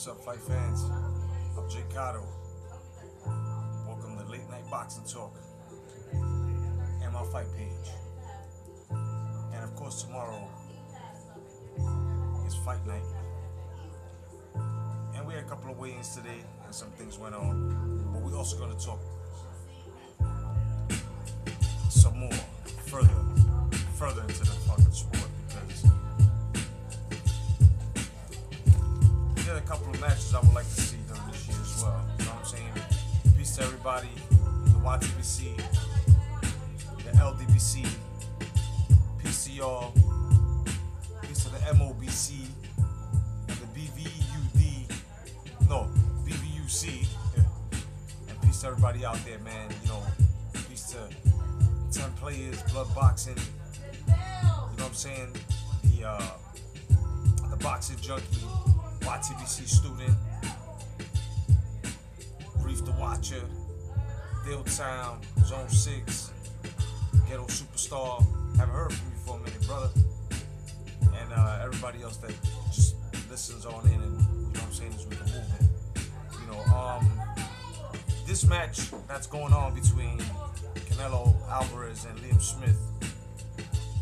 What's up, fight fans? I'm J.Cotto. Welcome to Late Night Boxing Talk and my fight page. And of course, tomorrow is fight night. And we had a couple of weigh-ins today, and some things went on. But we're also going to talk some more, further into the fucking sport, because there are a couple of matches I would like to see during this year as well. You know what I'm saying? Peace to everybody, the YTBC, the LDBC, peace to y'all, peace to the MOBC, and the BVUC, yeah. And peace to everybody out there, man. You know, peace to 10 players, blood boxing, you know what I'm saying? The boxing junkie, YTBC student, Reef the Watcher, Dill Town, Zone 6, Ghetto Superstar. Haven't heard from you for a minute, brother. And everybody else that just listens on in, and you know what I'm saying, is with the movement. You know, this match that's going on between Canelo Alvarez and Liam Smith,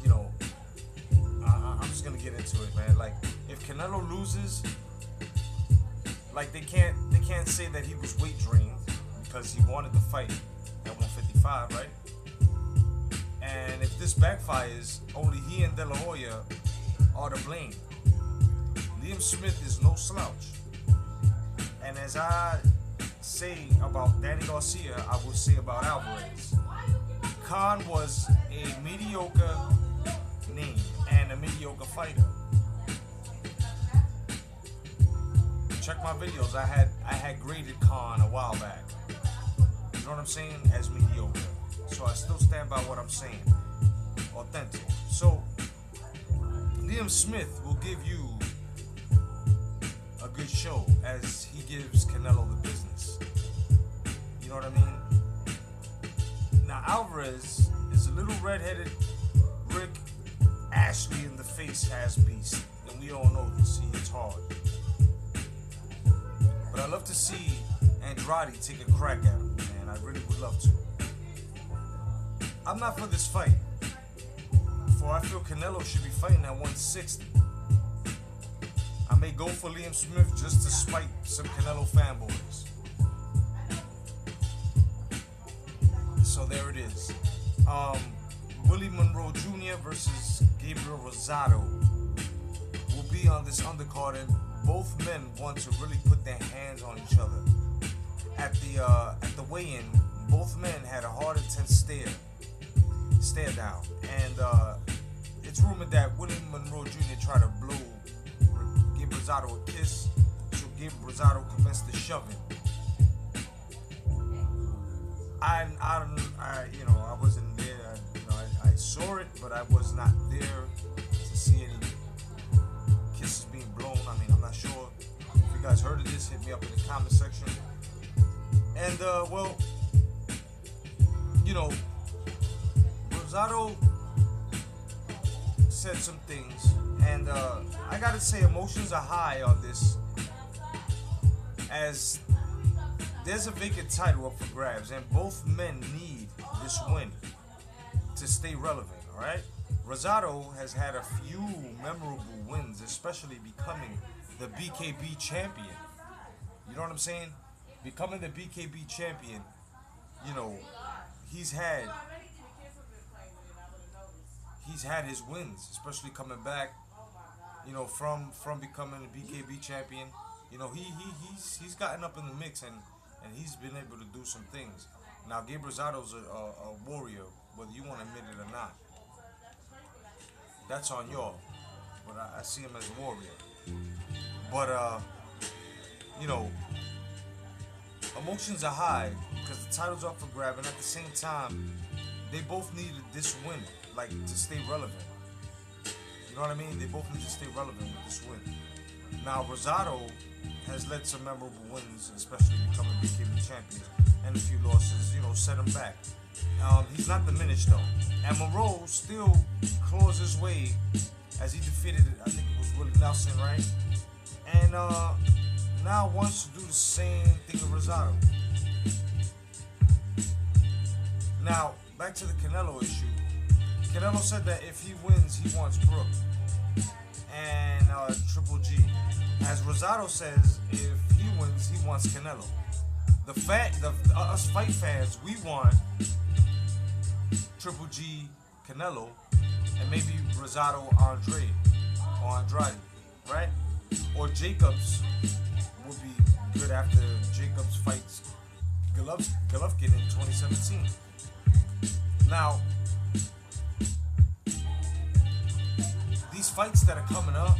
you know, I'm just gonna get into it, man. Like, if Canelo loses, like, they can't say that he was weight drained, because he wanted to fight at 155, right? And if this backfires, only he and De La Hoya are to blame. Liam Smith is no slouch. And as I say about Danny Garcia, I will say about Alvarez. Khan was a mediocre name and a mediocre fighter. Check my videos. I had graded Khan a while back. You know what I'm saying? As mediocre. So I still stand by what I'm saying. Authentic. So Liam Smith will give you a good show as he gives Canelo the business. You know what I mean? Now Alvarez is a little redheaded Rick Ashley in the face ass beast, and we all know this. He hits hard. But I love to see Andrade take a crack at him, and I really would love to. I'm not for this fight, for I feel Canelo should be fighting at 160. I may go for Liam Smith just to spite some Canelo fanboys. So there it is. Willie Monroe Jr. versus Gabriel Rosado will be on this undercard, and both men want to really put their hands on each other. At the weigh-in, both men had a hard, intense stare down, and it's rumored that Willie Monroe Jr. tried to blow Gabriel Rosado a kiss, so Gabriel Rosado commenced the shoving. I wasn't there. I saw it, but I was not there to see any kisses being blown. I mean, I'm not sure. If you guys heard of this, hit me up in the comment section. And well, you know, Rosado said some things, and I gotta say, emotions are high on this, as there's a vacant title up for grabs, and both men need this win to stay relevant, alright? Rosado has had a few memorable wins, especially becoming the BKB champion. You know what I'm saying? Becoming the BKB champion, you know, he's had his wins, especially coming back, you know, from becoming a BKB champion. You know, he's gotten up in the mix, and he's been able to do some things. Now, Gabriel Rosado's a warrior, whether you want to admit it or not. That's on y'all, but I see him as a warrior. But you know, emotions are high because the title's up for grab, and at the same time, they both needed this win, like, to stay relevant. You know what I mean? They both need to stay relevant with this win. Now, Rosado has led some memorable wins, especially becoming BKB champion, and a few losses, you know, set him back. He's not diminished though. And Monroe still claws his way as he defeated, I think it was Willie Nelson, right? And now wants to do the same thing with Rosado. Now, back to the Canelo issue. Canelo said that if he wins, he wants Brook and Triple G. As Rosado says, if he wins, he wants Canelo. Us fight fans, we want Triple G, Canelo, and maybe Rosado, Andrade, right? Or Jacobs would be good after Jacobs fights Golovkin in 2017. Now, these fights that are coming up,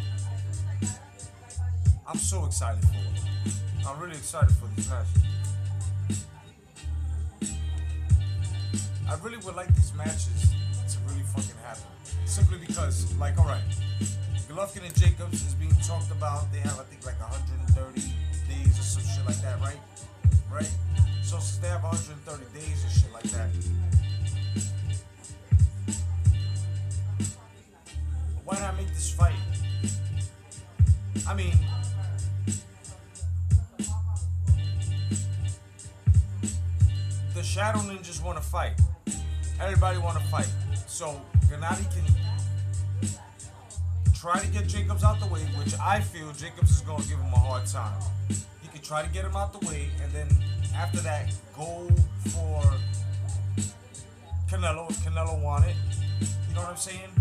I'm so excited for them. I'm really excited for these matches. I really would like these matches to really fucking happen. Simply because, like, alright, Golovkin and Jacobs is being talked about. They have, I think, like 130 days or some shit like that, right? Right? So since they have 130 days and shit like that, why not make this fight? I mean, the Shadow Ninjas want to fight. Everybody want to fight. So Gennady can try to get Jacobs out the way, which I feel Jacobs is going to give him a hard time. He could try to get him out the way, and then after that, go for Canelo if Canelo want it. You know what I'm saying?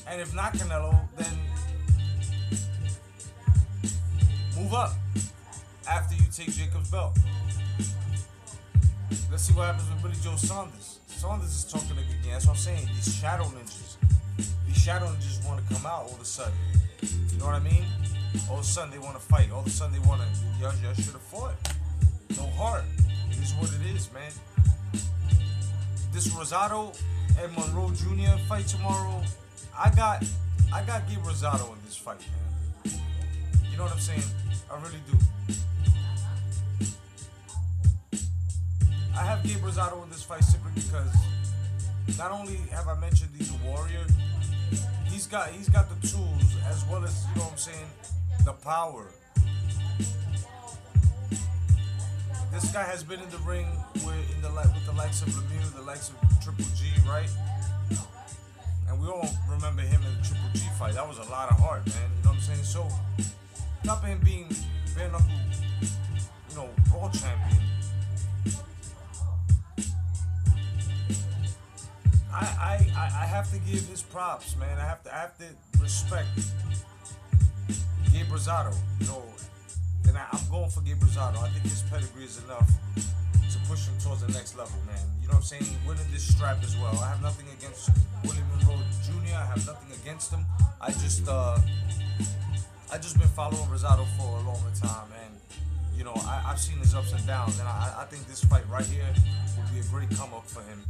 And if not Canelo, then move up after you take Jacobs' belt. Let's see what happens with Billy Joe Saunders. Saunders is talking again. That's what I'm saying. These shadow ninjas want to come out all of a sudden. You know what I mean? All of a sudden they want to fight. All of a sudden they want to. Y'all should have fought. No heart. It is what it is, man. This Rosado and Monroe Jr. fight tomorrow. I got Gabe Rosado in this fight, man. You know what I'm saying? I really do. I have Gabe Rosado in this fight simply because not only have I mentioned he's a warrior, he's got the tools as well as, you know what I'm saying, the power. This guy has been in the ring with the likes of Lemieux, the likes of Triple G, right? And we all remember him in the Triple G fight. That was a lot of heart, man. You know what I'm saying? So, not for him being bare knuckle, you know, Raw champion. I have to give his props, man. I have to respect Gabe Rosado, you know, and I'm going for Gabe Rosado. I think his pedigree is enough to push him towards the next level, man. You know what I'm saying? Winning this strap as well. I have nothing against Willie Monroe Jr. I have nothing against him. I just been following Rosado for a longer time, and you know, I've seen his ups and downs, and I think this fight right here will be a great come up for him.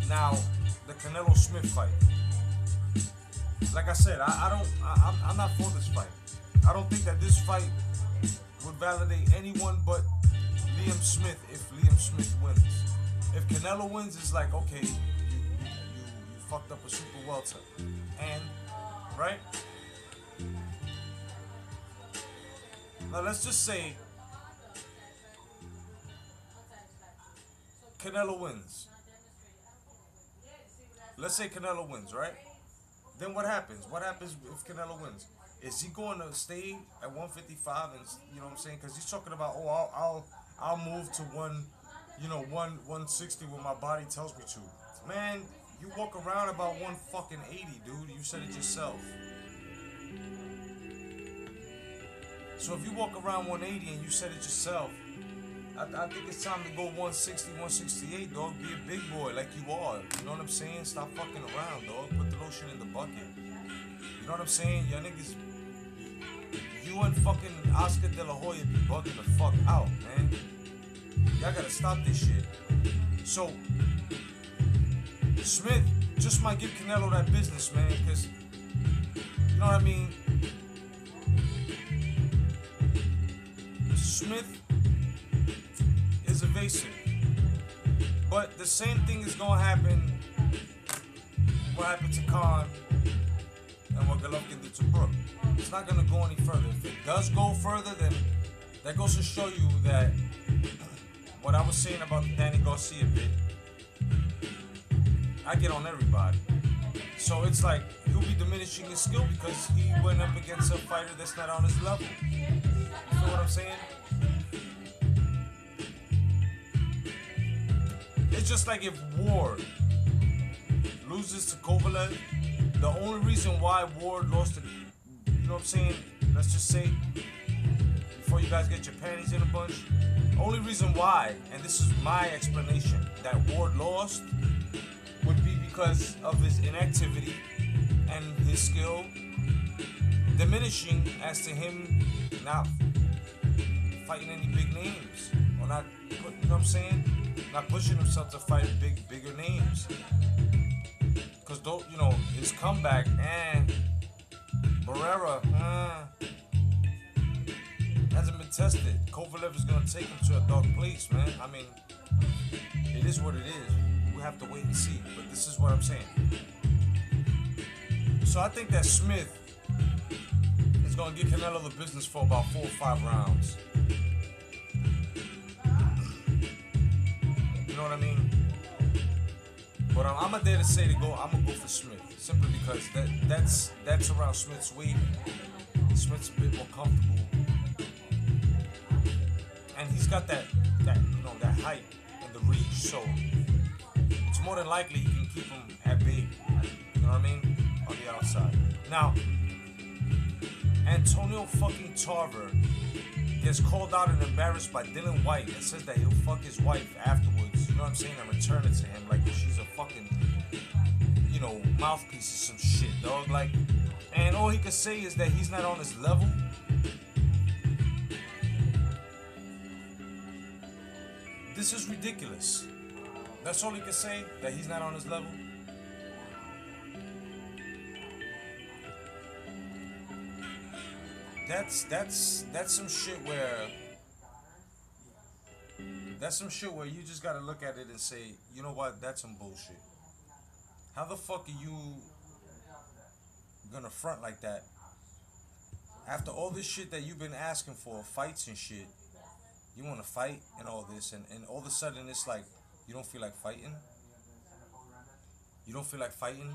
Now, the Canelo Smith fight. Like I said, I'm not for this fight. I don't think that this fight would validate anyone but Liam Smith if Liam Smith wins. If Canelo wins, it's like, okay, you fucked up a super welter. And, right? Now let's just say Canelo wins. Let's say Canelo wins, right? Then what happens? What happens if Canelo wins? Is he going to stay at 155 and, you know what I'm saying? Because he's talking about, oh, I'll move to 160 when my body tells me to. Man, you walk around about 180, dude. You said it yourself. So if you walk around 180 and you said it yourself, I think it's time to go 160, 168, dog. Be a big boy like you are. You know what I'm saying? Stop fucking around, dog. Put the lotion in the bucket. You know what I'm saying? Y'all niggas, you and fucking Oscar De La Hoya be bugging the fuck out, man. Y'all gotta stop this shit. So, Smith just might give Canelo that business, man, because, you know what I mean? Smith is evasive. But the same thing is going to happen what happened to Khan and what Golovkin did further to Brook. It's not gonna go any further. If it does go further, then that goes to show you that what I was saying about the Danny Garcia bit, I get on everybody. So it's like he'll be diminishing his skill because he went up against a fighter that's not on his level. You feel what I'm saying? It's just like if Ward loses to Kovalev, the only reason why Ward lost to, you know what I'm saying? Let's just say, before you guys get your panties in a bunch, only reason why, and this is my explanation, that Ward lost would be because of his inactivity and his skill diminishing as to him not fighting any big names or not, you know what I'm saying? Not pushing himself to fight bigger names. Because, you know, his comeback, Barrera, hasn't been tested. Kovalev is going to take him to a dark place, man. I mean, it is what it is. We have to wait and see. But this is what I'm saying. So I think that Smith is going to give Canelo the business for about 4 or 5 rounds. You know what I mean? But I'm not there to say I'm gonna go for Smith simply because that's around Smith's weight. Smith's a bit more comfortable, and he's got that height and the reach. So it's more than likely he can keep him at bay. You know what I mean? On the outside. Now, Antonio fucking Tarver gets called out and embarrassed by Dylan White and says that he'll fuck his wife afterwards, you know what I'm saying, and return it to him like she's a fucking, you know, mouthpiece of some shit, dog. Like, and all he can say is that he's not on his level. This is ridiculous. That's all he can say, that he's not on his level. That's some shit where you just gotta look at it and say, you know what, that's some bullshit. How the fuck are you gonna front like that after all this shit that you've been asking for, fights and shit? You wanna fight and all this, and all of a sudden it's like you don't feel like fighting. You don't feel like fighting.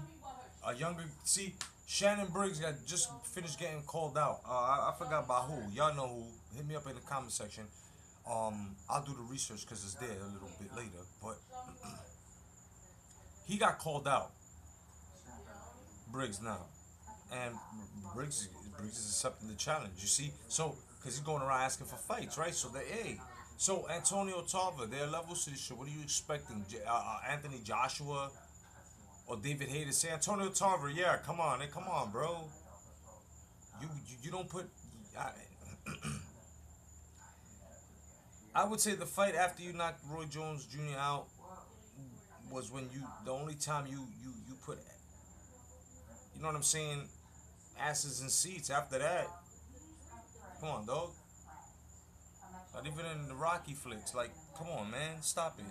Shannon Briggs got just finished getting called out. I forgot by who. Y'all know who. Hit me up in the comment section. I'll do the research because it's there a little bit later. But he got called out. Briggs now. And Briggs is accepting the challenge, you see? So, because he's going around asking for fights, right? So, so Antonio Tarver, they're levels to this shit. What are you expecting? Anthony Joshua? Or David Hayter say, Antonio Tarver, yeah, come on, bro. You don't put. I would say the fight after you knocked Roy Jones Jr. out was when the only time you put, you know what I'm saying, asses in seats. After that, come on, dog. Not even in the Rocky flicks. Like, come on, man, stop it.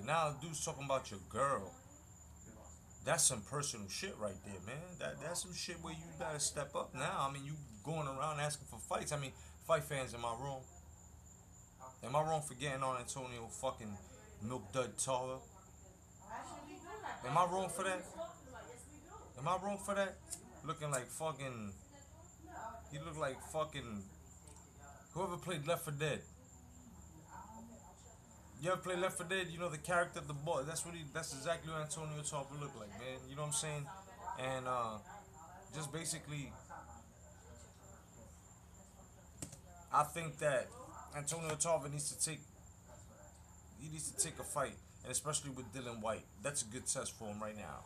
Now, dude's talking about your girl. That's some personal shit right there, man. That's some shit where you gotta step up now. I mean, you going around asking for fights. I mean, fight fans, am I wrong? Am I wrong for getting on Antonio fucking Milk Dud Tarver? Am I wrong for that? Looking like fucking... He looked like fucking... Whoever played Left 4 Dead. You ever play Left 4 Dead? You know the character of the boy. That's exactly what Antonio Tarver looked like, man. You know what I'm saying? And just basically, I think that Antonio Tarver needs to take a fight, and especially with Dylan White. That's a good test for him right now.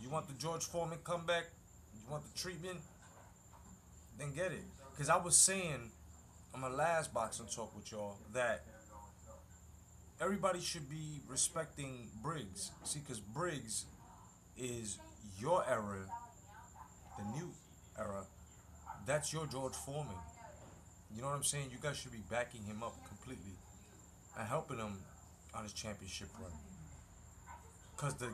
You want the George Foreman comeback? You want the treatment? Then get it. Because I was saying on my last boxing talk with y'all that everybody should be respecting Briggs. See, because Briggs is your era, the new era. That's your George Foreman. You know what I'm saying? You guys should be backing him up completely and helping him on his championship run. Because the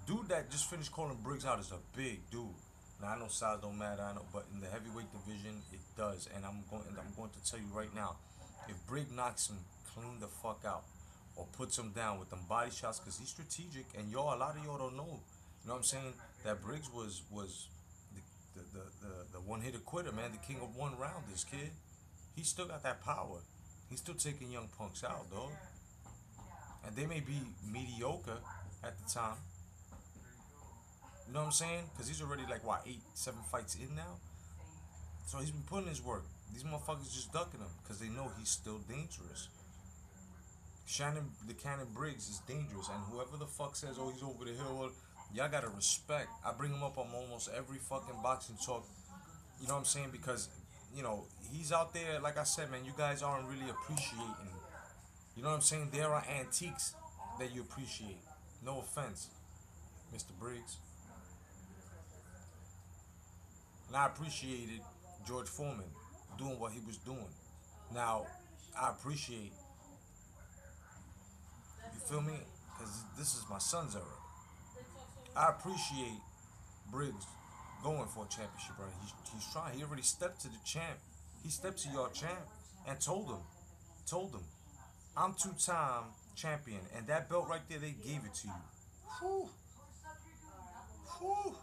dude that just finished calling Briggs out is a big dude. Now I know size don't matter, I know, but in the heavyweight division it does, and I'm going to tell you right now, if Brig knocks him clean the fuck out, or puts him down with them body shots, cause he's strategic, and y'all, a lot of y'all don't know, you know what I'm saying? That Briggs was the one hitter quitter, man, the king of one round. This kid, he still got that power. He's still taking young punks out, dog. And they may be mediocre at the time. You know what I'm saying? Because he's already like, what, 8, 7 fights in now? So he's been putting his work. These motherfuckers just ducking him because they know he's still dangerous. The Cannon Briggs is dangerous. And whoever the fuck says, oh, he's over the hill, well, y'all gotta respect. I bring him up on almost every fucking boxing talk. You know what I'm saying? Because, you know, he's out there, like I said, man, you guys aren't really appreciating. You know what I'm saying? There are antiques that you appreciate. No offense, Mr. Briggs. And I appreciated George Foreman doing what he was doing. Now, I appreciate, you feel me? Because this is my son's era. I appreciate Briggs going for a championship, right? He's trying. He already stepped to the champ. He stepped to your champ and told him, I'm 2-time champion, and that belt right there, they gave it to you. Whew. Whew.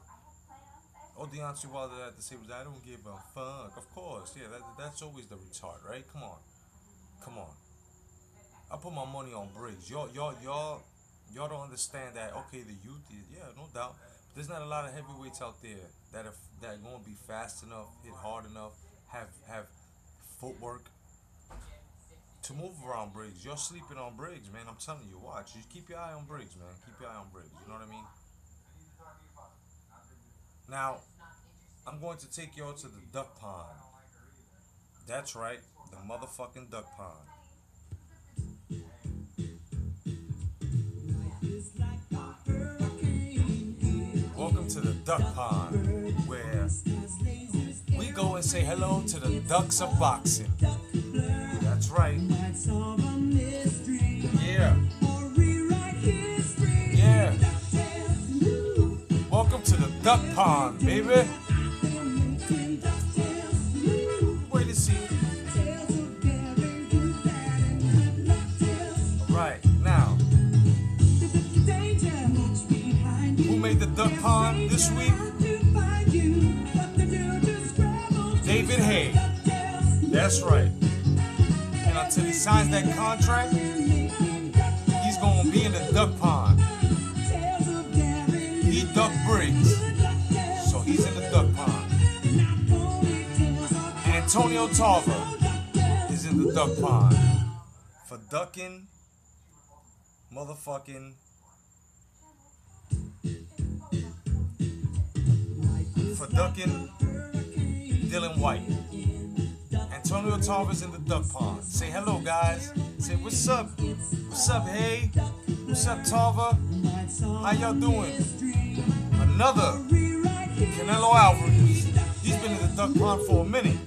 Oh, Deontay Wilder had to say was, I don't give a fuck. Of course, yeah, that's always the retard, right? Come on. I put my money on Briggs. Y'all don't understand that. Okay, the youth, yeah, no doubt. But there's not a lot of heavyweights out there that are going to be fast enough, hit hard enough, have footwork to move around Briggs. You're sleeping on Briggs, man. I'm telling you, watch. Just keep your eye on Briggs, man. Keep your eye on Briggs. You know what I mean? Now, I'm going to take y'all to the duck pond. That's right, the motherfucking duck pond. Welcome to the duck pond, where we go and say hello to the ducks of boxing. That's right. Yeah. Yeah. Welcome to the duck pond, baby. Wait to see. Alright, now, who made the duck pond this week? David Hay. That's right. And until he signs that contract, he's gonna be in the duck pond. He ducked Briggs, so he's in the duck pond. Antonio Tarver is in the duck pond for ducking motherfucking Dylan White. Antonio Tarver's in the duck pond. Say hello, guys. Say what's up? What's up, hey? What's up, Tarver? How y'all doing? Another Canelo Alvarez. He's been in the duck pond for a minute,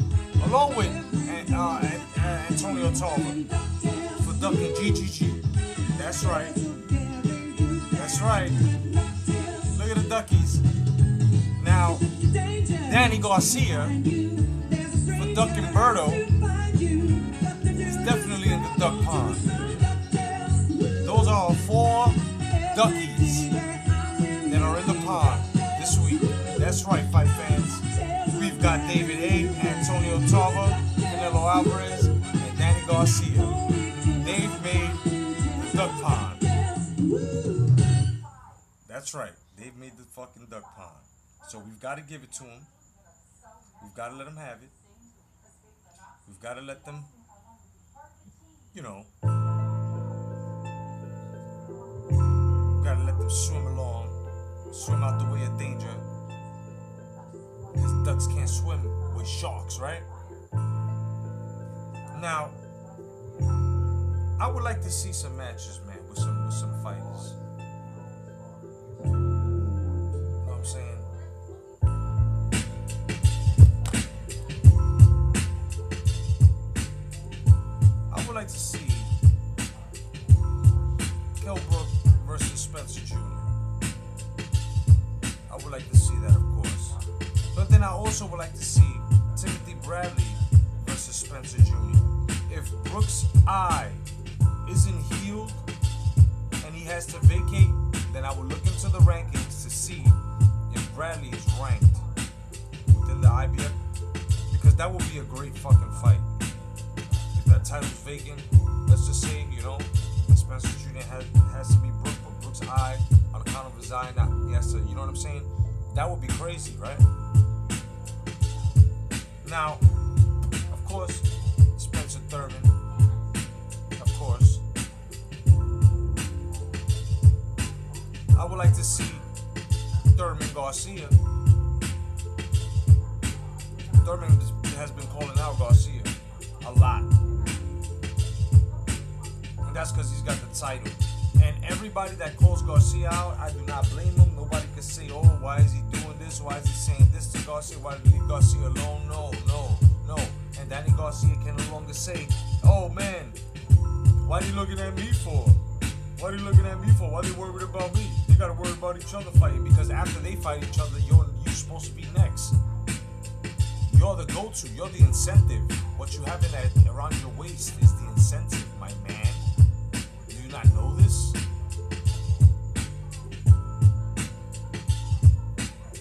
along with Antonio Tarver for ducking GGG. That's right. That's right. Look at the duckies. Now, Danny Garcia for ducking Berto is definitely in the duck pond. Those are 4 duckies that are in the pond this week. That's right, fight fans. We've got David Hay, Antonio Tarver, Canelo Alvarez, and Danny Garcia. They've made the duck pond. That's right, they've made the fucking duck pond. So we've got to give it to them. We've got to let them have it. We've got to let them, you know, we've got to let them swim along, swim out the way of danger. Because ducks can't swim with sharks, right? Now, I would like to see some matches, man, with some fighters. You know what I'm saying? I would like to see Kell Brook versus Spencer Jr. I would like to see that, of course. I also would like to see Timothy Bradley versus Spencer Jr. If Brooks' eye isn't healed and he has to vacate, then I would look into the rankings to see if Bradley is ranked within the IBF, because that would be a great fucking fight. If that title's vacant, let's just say, Spencer Jr. has to be Brooks, but Brooks' eye, on account of his eye, he has to, you know what I'm saying? That would be crazy, right? Now, of course, Spencer Thurman, of course. I would like to see Thurman Garcia. Thurman has been calling out Garcia a lot. And that's because he's got the title. And everybody that calls Garcia out, I do not blame him. Nobody can say, oh, why is he doing this? Why is he saying this to Garcia? Why did he leave Garcia alone? No. And Danny Garcia can no longer say, oh, man, why are you looking at me for? What are you looking at me for? Why are they worried about me? They got to worry about each other fighting, because after they fight each other, you're supposed to be next. You're the go-to. You're the incentive. What you have around your waist is the incentive, my man. Do you not know this?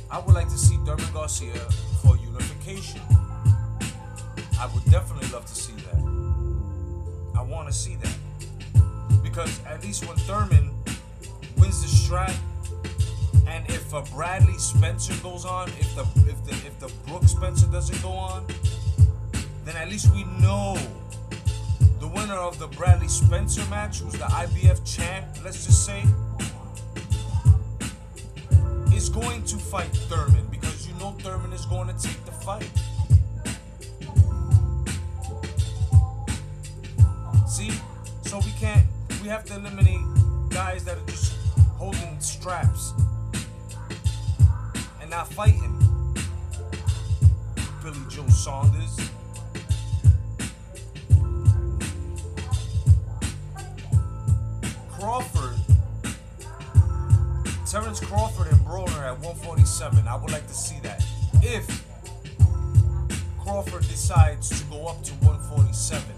I would like to see Thurman Garcia for unification. I would definitely love to see that. I want to see that. Because at least when Thurman wins the strat, and if a Bradley Spencer goes on, if the Brooks Spencer doesn't go on, then at least we know the winner of the Bradley Spencer match, who's the IBF champ, let's just say, is going to fight Thurman, because Thurman is going to take the fight. See? So we have to eliminate guys that are just holding straps and not fighting. Billy Joe Saunders. Terrence Crawford and Broner at 147. I would like to see that. If Crawford decides to go up to 147.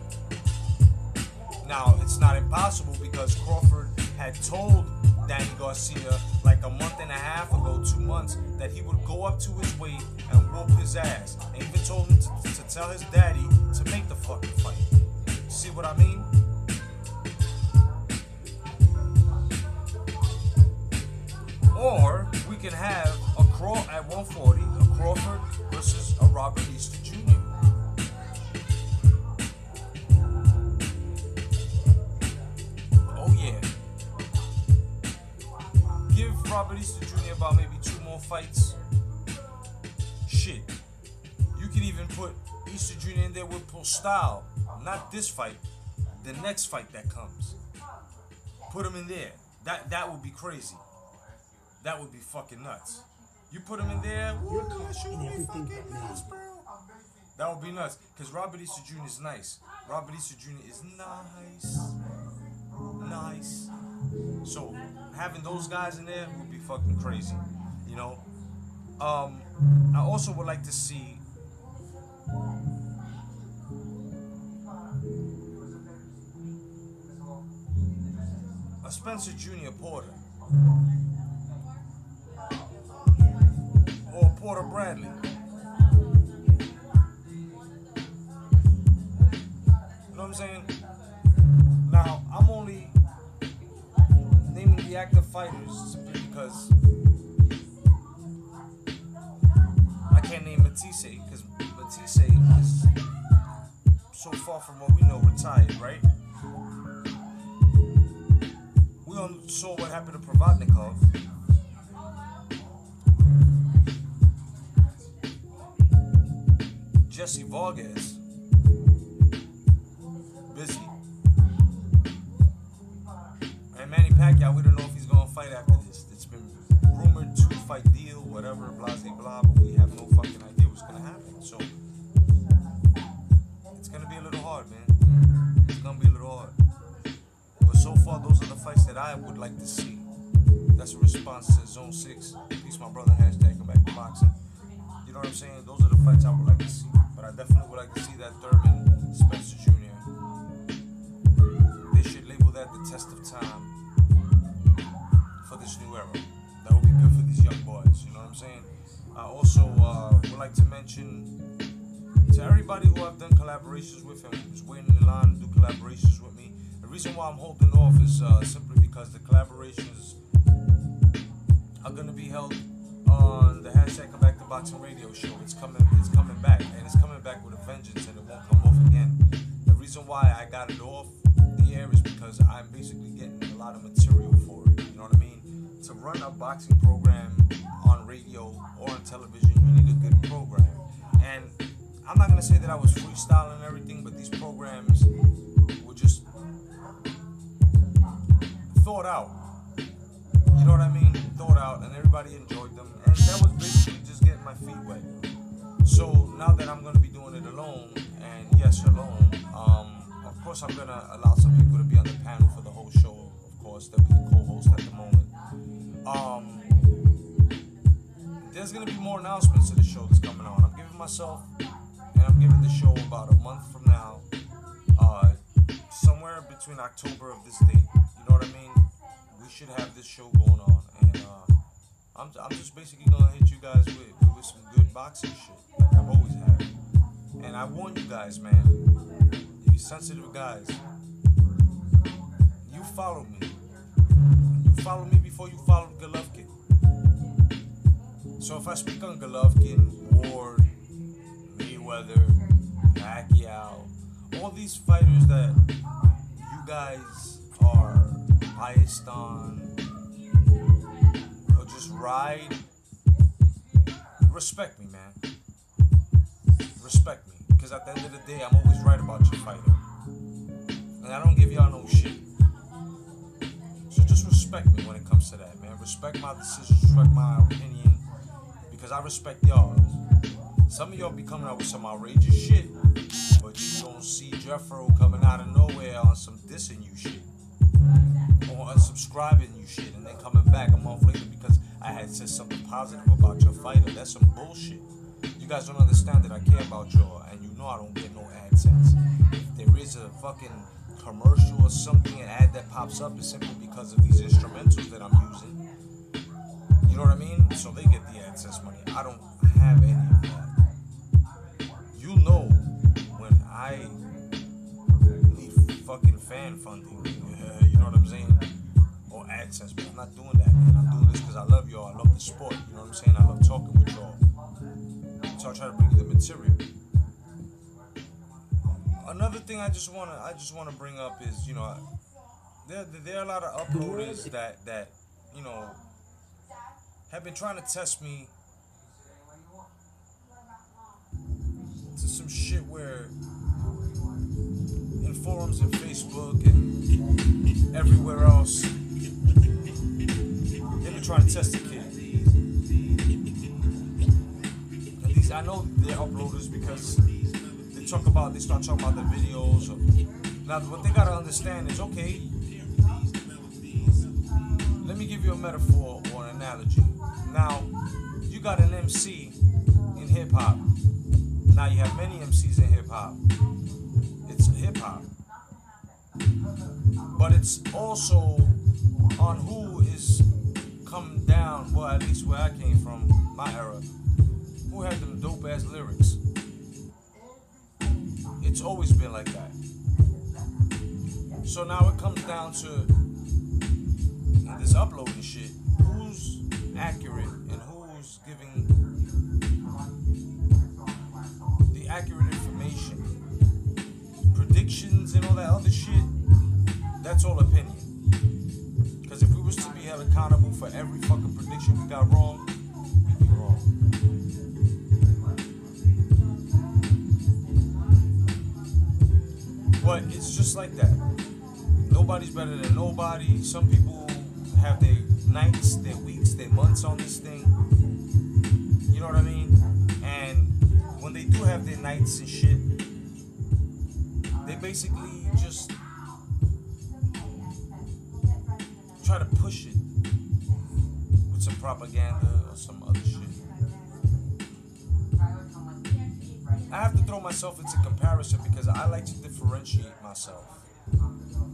Now, it's not impossible, because Crawford had told Danny Garcia like a month and a half ago, 2 months, that he would go up to his weight and whoop his ass. And even told him to tell his daddy to make the fucking fight. See what I mean? Or we can have at 140 a Crawford versus a Robert Easter Jr. Oh yeah. Give Robert Easter Jr. about maybe 2 more fights. Shit. You can even put Easter Jr. in there with Postale. Not this fight. The next fight that comes. Put him in there. That would be crazy. That would be fucking nuts. You put him in there, woo, that would be nuts. Because Robert Easter Jr. is nice. Robert Easter Jr. is nice. So having those guys in there would be fucking crazy. I also would like to see a Spencer Jr. Porter. Or Porter Bradley. You know what I'm saying? Now, I'm only naming the active fighters simply because I can't name Matisse, because Matisse is so far from what we know retired, right? We all saw what happened to Provodnikov. Jesse Vargas, busy. And Manny Pacquiao, we don't know if he's going to fight after this. It's been rumored 2-fight deal, whatever, blah, blah, but we have no fucking idea what's going to happen. So, it's going to be a little hard, man. It's going to be a little hard. But so far, those are the fights that I would like to see. That's a response to Zone 6. Peace, my brother. #come back to boxing. You know know what I'm saying? Those are the fights I would like to see. But I definitely would like to see that Thurman Spencer Jr. They should label that the test of time for this new era. That would be good for these young boys, you know what I'm saying? I also would like to mention to everybody who I've done collaborations with and who's waiting in line to do collaborations with me. The reason why I'm holding off is simply because the collaborations are going to be held on the hashtag Come Back to Boxing Radio show. It's coming back, and it's coming back with a vengeance, and it won't come off again. The reason why I got it off the air is because I'm basically getting a lot of material for it. You know what I mean? To run a boxing program on radio or on television, you need a good program. And I'm not gonna say that I was freestyling and everything, but these programs were just thought out. You know what I mean? Thought out, and everybody enjoyed them. And that was basically just getting my feet wet. So now that I'm gonna be doing it alone, and yes, alone, of course I'm gonna allow some people to be on the panel for the whole show. Of course, they'll be the co-host at the moment. There's gonna be more announcements to the show that's coming on. I'm giving myself, and I'm giving the show about a month from now, somewhere between October of this date. You know what I mean? We should have this show going on, and I'm just basically gonna hit you guys with some good boxing shit, like I've always had. And I warn you guys, man, you sensitive guys, you follow me. You follow me before you follow Golovkin. So if I speak on Golovkin, Ward, Mayweather, Pacquiao, all these fighters that you guys are biased on or just ride, respect me, man. Respect me. Because at the end of the day, I'm always right about your fighter. And I don't give y'all no shit. So just respect me when it comes to that, man. Respect my decisions, respect my opinion. Because I respect y'all. Some of y'all be coming out with some outrageous shit, but you don't see Jeffro coming out of nowhere on some dissing you shit. Or unsubscribing you shit and then coming back a month later because I had said something positive about your fighter. That's some bullshit. You guys don't understand that I care about y'all, and you know I don't get no AdSense. If there is a fucking commercial or something, an ad that pops up, is simply because of these instrumentals that I'm using. You know what I mean? So they get the AdSense money. I don't have any of that. You know when I need fucking fan funding, you know what I'm saying? Or AdSense, but I'm not doing that, man. I'm doing this because I love y'all. I love the sport. You know what I'm saying? I love talking with y'all. So I try to bring you the material. Another thing I just wanna bring up is, you know, there are a lot of uploaders that you know have been trying to test me to some shit where in forums and Facebook and everywhere else they've been trying to test the kid. And these, I know they're uploaders because they start talking about the videos. Now what they gotta understand is, okay, let me give you a metaphor or an analogy. Now, you got an MC in hip-hop. Now you have many MCs in hip-hop. It's hip-hop. But it's also on who is come down, well, at least where I came from, my era, who had them dope-ass lyrics. It's always been like that. So now it comes down to this uploading shit. Who's accurate and who's giving the accurate information? Predictions and all that other shit, that's all opinion. Because if we was to be held accountable for every fucking prediction we got wrong, we'd be wrong. But it's just like that. Nobody's better than nobody. Some people have their nights, their weeks, their months on this thing. You know what I mean? And when they do have their nights and shit, they basically just try to push it with some propaganda or some other shit. have to throw myself into comparison because I like to differentiate myself.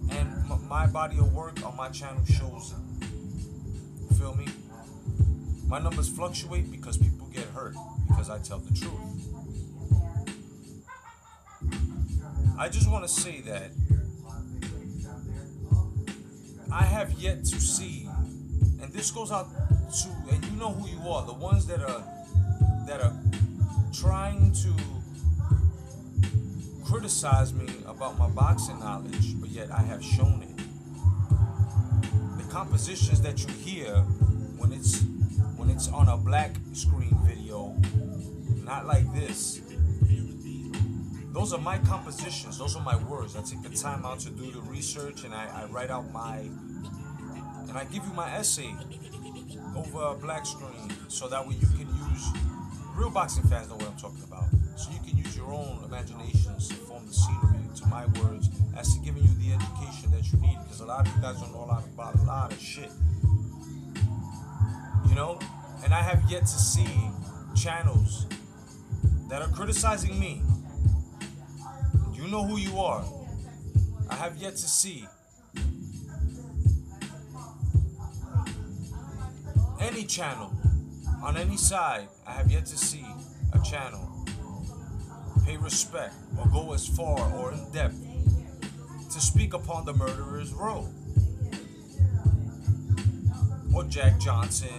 And my body of work on my channel shows it. You feel me? My numbers fluctuate because people get hurt because I tell the truth. I just want to say that I have yet to see, and this goes out to, and you know who you are, the ones that are trying to criticize me about my boxing knowledge, but yet I have shown it. The compositions that you hear when it's on a black screen video, not like this. Those are my compositions, those are my words. I take the time out to do the research and I write out and I give you my essay over a black screen so that way you can use, real boxing fans know what I'm talking about. So you can use your own imaginations to form the scenery to my words as to giving you the education that you need, because a lot of you guys don't know a lot about a lot of shit. You know? And I have yet to see channels that are criticizing me. You know who you are. I have yet to see any channel on any side. I have yet to see a channel pay respect or go as far or in depth to speak upon the murderer's row, or Jack Johnson,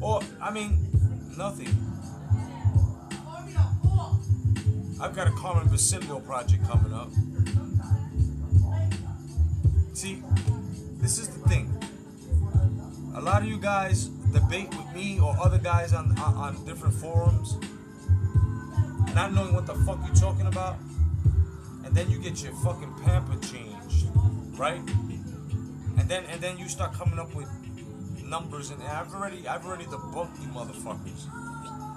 or I mean nothing. I've got a Carmen Basilio project coming up. See, this is the thing. A lot of you guys debate with me or other guys on different forums, not knowing what the fuck you're talking about, and then you get your fucking pamper changed, right? And then you start coming up with numbers, and I've already debunked you motherfuckers.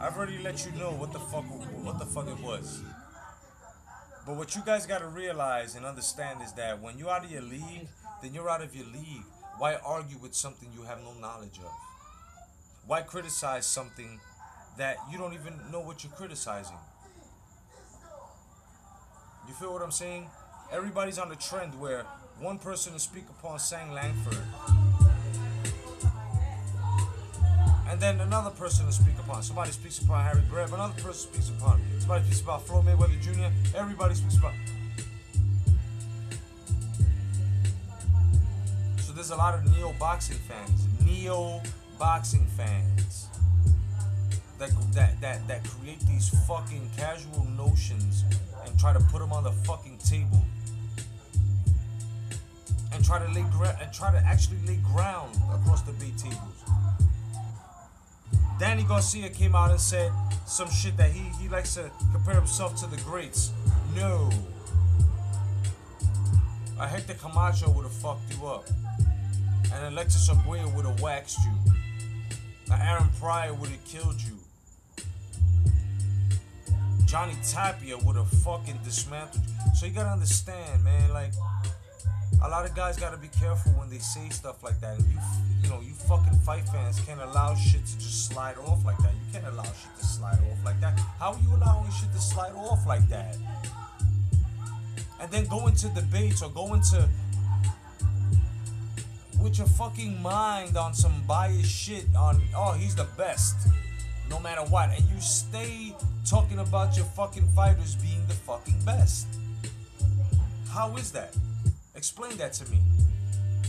I've already let you know what the fuck it was. But what you guys gotta realize and understand is that when you're out of your league, then you're out of your league. Why argue with something you have no knowledge of? Why criticize something that you don't even know what you're criticizing? You feel what I'm saying? Everybody's on the trend where one person will speak upon Sang Langford, and then another person will speak upon, somebody speaks upon Harry Greb, another person speaks upon, somebody speaks about Floyd Mayweather Jr., everybody speaks about. So there's a lot of neo-boxing fans that create these fucking casual notions and try to put them on the fucking table and try to actually lay ground across the debate tables. Danny Garcia came out and said some shit that he likes to compare himself to the greats. No. A Hector Camacho would have fucked you up. And Alexis Arguello would have waxed you. An Aaron Pryor would have killed you. Johnny Tapia would have fucking dismantled you. So you gotta understand, man, like, a lot of guys gotta be careful when they say stuff like that. And you fucking fight fans can't allow shit to just slide off like that. You can't allow shit to slide off like that. How are you allowing shit to slide off like that? And then go into debates or go into with your fucking mind on some biased shit on, oh, he's the best no matter what, and you stay talking about your fucking fighters being the fucking best. How is that? Explain that to me.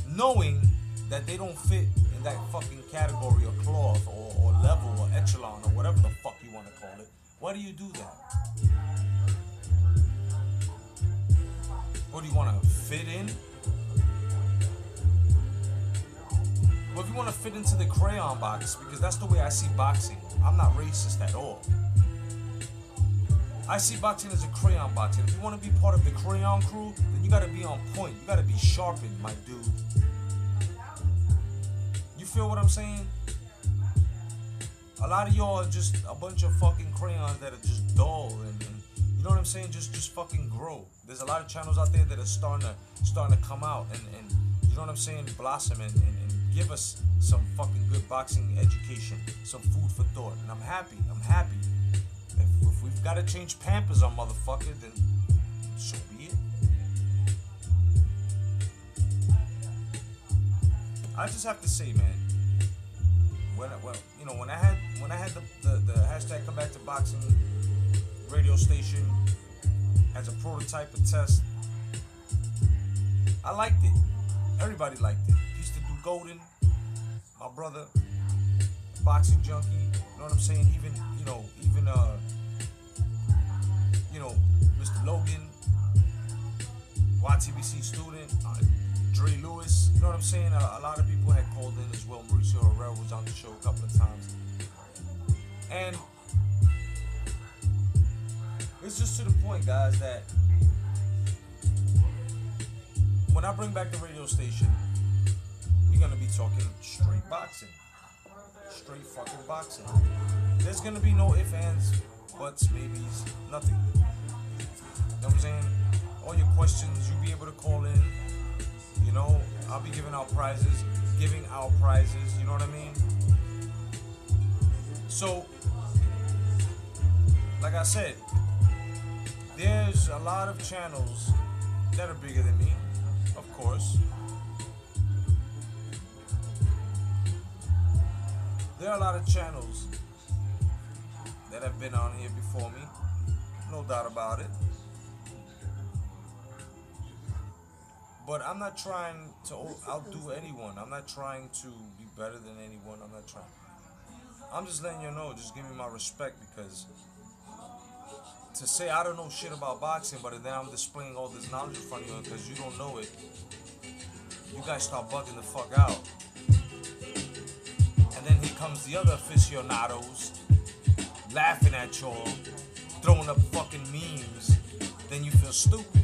Knowing that they don't fit in that fucking category or cloth or level or echelon or whatever the fuck you want to call it, why do you do that? What, do you want to fit in? Well, if you want to fit into the crayon box, because that's the way I see boxing. I'm not racist at all. I see boxing as a crayon box. And if you want to be part of the crayon crew, then you got to be on point. You got to be sharpened, my dude. You feel what I'm saying? A lot of y'all are just a bunch of fucking crayons that are just dull and you know what I'm saying? Just fucking grow. There's a lot of channels out there that are starting to come out and you know what I'm saying? Blossom and give us some fucking good boxing education, some food for thought. And I'm happy. If we've got to change Pampers on motherfucker, then so be it. I just have to say, man, when I had the hashtag come back to boxing radio station as a prototype, a test, I liked it. Everybody liked it. Used to do Golden, my brother, boxing junkie. You know what I'm saying? Even Mr. Logan, YTBC student, Dre Lewis. You know what I'm saying? A lot of people had called in as well. Mauricio Herrera was on the show a couple of times, and it's just to the point, guys, that when I bring back the radio station, we're gonna be talking straight boxing. Straight fucking boxing. There's gonna be no ifs, ands, buts, maybes, nothing. You know what I'm saying? All your questions, you'll be able to call in. You know, I'll be giving out prizes. You know what I mean? So, like I said, there's a lot of channels that are bigger than me, of course. There are a lot of channels that have been on here before me, no doubt about it. But I'm not trying to outdo anyone. I'm not trying to be better than anyone. I'm just letting you know, just give me my respect, because to say I don't know shit about boxing, but then I'm displaying all this knowledge in front of you because you don't know it, you guys start bugging the fuck out. And then here comes the other aficionados laughing at y'all, throwing up fucking memes. Then you feel stupid.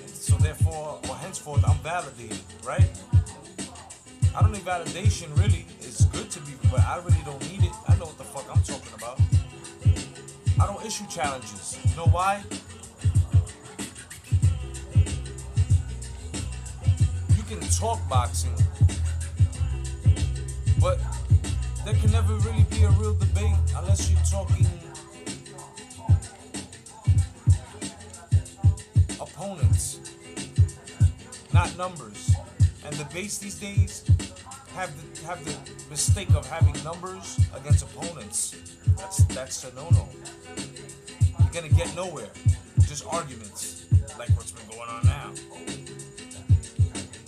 So therefore, or henceforth, I'm validated, right? I don't need validation, really. It's good to be, but I really don't need it. I know what the fuck I'm talking about. I don't issue challenges. You know why? You can talk boxing, but there can never really be a real debate unless you're talking opponents, not numbers. And debates these days have the mistake of having numbers against opponents. That's a no-no. You're gonna get nowhere. Just arguments, like what's been going on now.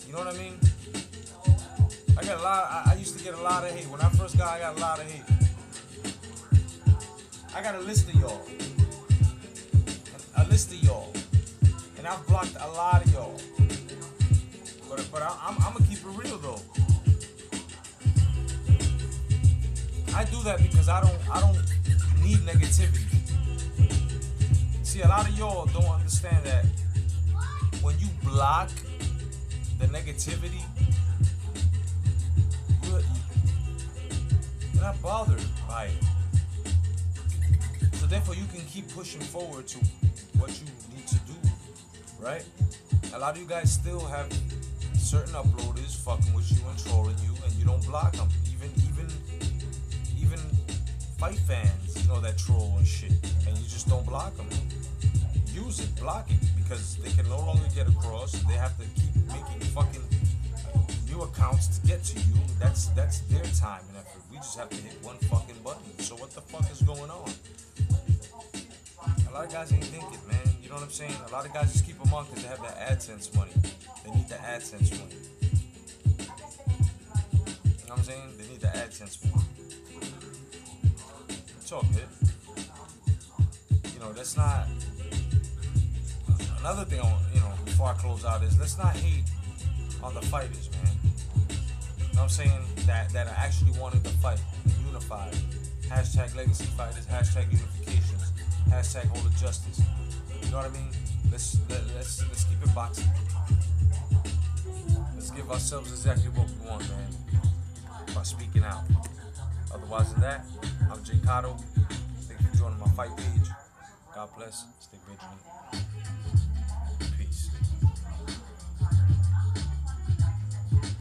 You know what I mean? I used to get a lot of hate. When I first got, I got a lot of hate. I got a list of y'all. And I've blocked a lot of y'all. But I'm gonna keep it real though. I do that because I don't need negativity. See, a lot of y'all don't understand that when you block the negativity, you're not bothered by it. So therefore you can keep pushing forward to what you need to do, right? A lot of you guys still have certain uploaders fucking with you and trolling you, and you don't block them. Even fight fans, you know, that troll and shit, and you just don't block them. Use it, block it, because they can no longer get across. They have to keep making fucking new accounts to get to you. That's their time and effort. We just have to hit one fucking button. So what the fuck is going on? A lot of guys ain't thinking, man. You know what I'm saying? A lot of guys just keep them on because they have that AdSense money. They need the AdSense money. You know what I'm saying? They need the AdSense money. Talk it. You know, that's not. Another thing I want, before I close out is let's not hate on the fighters, man. You know what I'm saying? That are actually wanting to fight and unify. Hashtag legacy fighters, hashtag unifications, hashtag hold of justice. You know what I mean? Let's keep it boxing. Let's give ourselves exactly what we want, man, by speaking out. Otherwise than that, I'm J.Cotto. Thank you for joining my fight page. God bless. Stay vigilant.